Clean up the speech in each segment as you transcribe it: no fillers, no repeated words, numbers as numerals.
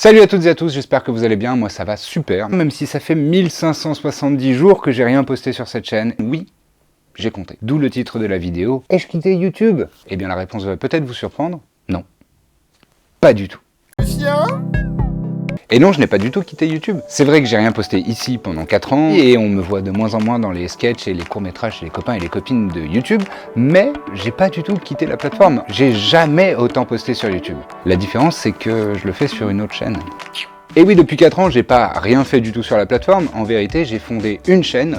Salut à toutes et à tous, j'espère que vous allez bien, moi ça va super. Même si ça fait 1570 jours que j'ai rien posté sur cette chaîne, oui, j'ai compté. D'où le titre de la vidéo. Ai-je quitté YouTube? Eh bien la réponse va peut-être vous surprendre. Non, pas du tout. Et non, je n'ai pas du tout quitté YouTube. C'est vrai que j'ai rien posté ici pendant 4 ans, et on me voit de moins en moins dans les sketchs et les courts-métrages chez les copains et les copines de YouTube, mais j'ai pas du tout quitté la plateforme. J'ai jamais autant posté sur YouTube. La différence, c'est que je le fais sur une autre chaîne. Et oui, depuis 4 ans, j'ai pas rien fait du tout sur la plateforme. En vérité, j'ai fondé une chaîne,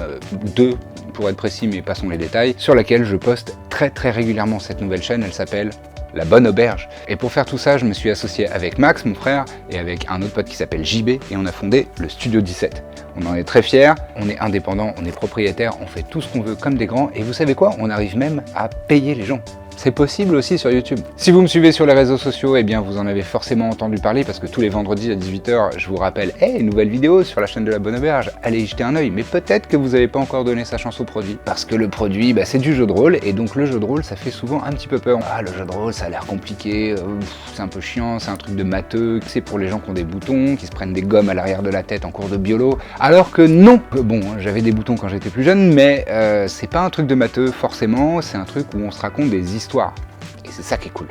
deux pour être précis, mais passons les détails, sur laquelle je poste très régulièrement. Cette nouvelle chaîne, elle s'appelle La Bonne Auberge. Et pour faire tout ça, je me suis associé avec Max, mon frère, et avec un autre pote qui s'appelle JB, et on a fondé le Studio 17. On en est très fiers, on est indépendant, on est propriétaire, on fait tout ce qu'on veut comme des grands, et vous savez quoi? On arrive même à payer les gens. C'est possible aussi sur YouTube. Si vous me suivez sur les réseaux sociaux, eh bien vous en avez forcément entendu parler parce que tous les vendredis à 18 h, je vous rappelle « Hey, nouvelle vidéo sur la chaîne de La Bonne Auberge, allez y jeter un œil ». Mais peut-être que vous n'avez pas encore donné sa chance au produit. Parce que le produit, c'est du jeu de rôle, et donc le jeu de rôle, ça fait souvent un petit peu peur. Ah, le jeu de rôle, ça a l'air compliqué, c'est un peu chiant, c'est un truc de matheux, c'est pour les gens qui ont des boutons, qui se prennent des gommes à l'arrière de la tête en cours de biolo. Alors que non. Bon, j'avais des boutons quand j'étais plus jeune, mais c'est pas un truc de matheux forcément, c'est un truc où on se raconte des histoires. Et c'est ça qui est cool.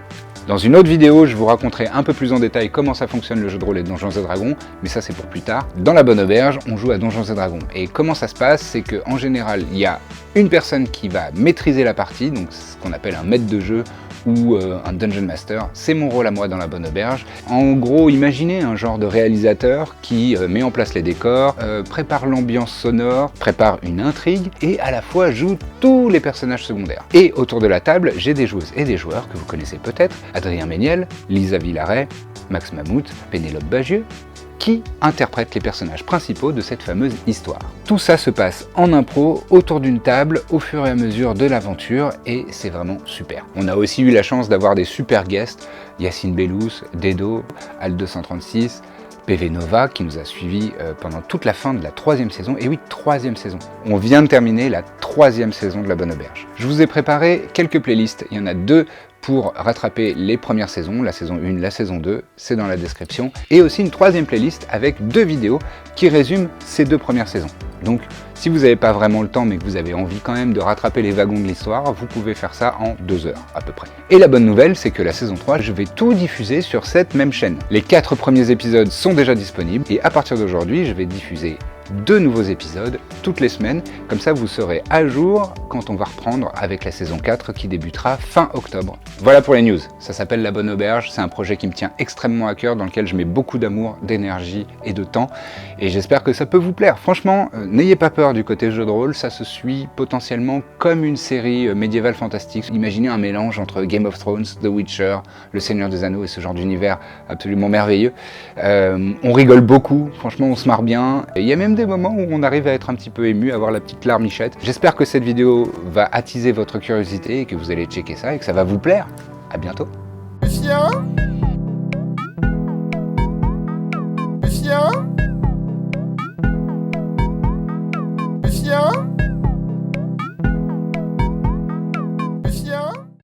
Dans une autre vidéo, je vous raconterai un peu plus en détail comment ça fonctionne le jeu de rôle et Donjons et Dragons, mais ça c'est pour plus tard. Dans La Bonne Auberge, on joue à Donjons et Dragons. Et comment ça se passe, c'est qu'en général, il y a une personne qui va maîtriser la partie, donc ce qu'on appelle un maître de jeu ou un Dungeon Master. C'est mon rôle à moi dans La Bonne Auberge. En gros, imaginez un genre de réalisateur qui met en place les décors, prépare l'ambiance sonore, prépare une intrigue et à la fois joue tous les personnages secondaires. Et autour de la table, j'ai des joueuses et des joueurs que vous connaissez peut-être, Adrien Méniel, Lisa Villaret, Max Mammouth, Pénélope Bagieux, qui interprètent les personnages principaux de cette fameuse histoire. Tout ça se passe en impro, autour d'une table, au fur et à mesure de l'aventure, et c'est vraiment super. On a aussi eu la chance d'avoir des super guests, Yacine Bellous, Dedo, Al236, PV Nova, qui nous a suivis pendant toute la fin de la 3e saison, et oui, 3e saison. On vient de terminer la 3e saison de La Bonne Auberge. Je vous ai préparé quelques playlists, il y en a 2 pour rattraper les premières saisons, la saison 1, la saison 2, c'est dans la description, et aussi une 3e playlist avec 2 vidéos qui résument ces 2 premières saisons. Donc, si vous n'avez pas vraiment le temps, mais que vous avez envie quand même de rattraper les wagons de l'histoire, vous pouvez faire ça en 2 heures à peu près. Et la bonne nouvelle, c'est que la saison 3, je vais tout diffuser sur cette même chaîne. Les 4 premiers épisodes sont déjà disponibles, et à partir d'aujourd'hui, je vais diffuser 2 nouveaux épisodes toutes les semaines, comme ça vous serez à jour quand on va reprendre avec la saison 4 qui débutera fin octobre. Voilà pour les news, ça s'appelle La Bonne Auberge, c'est un projet qui me tient extrêmement à cœur, dans lequel je mets beaucoup d'amour, d'énergie et de temps, et j'espère que ça peut vous plaire. Franchement, n'ayez pas peur du côté jeu de rôle, ça se suit potentiellement comme une série médiévale fantastique. Imaginez un mélange entre Game of Thrones, The Witcher, Le Seigneur des Anneaux et ce genre d'univers absolument merveilleux. On rigole beaucoup, franchement on se marre bien, et il y a même des moments où on arrive à être un petit peu ému, à avoir la petite larmichette. J'espère que cette vidéo va attiser votre curiosité et que vous allez checker ça et que ça va vous plaire. À bientôt.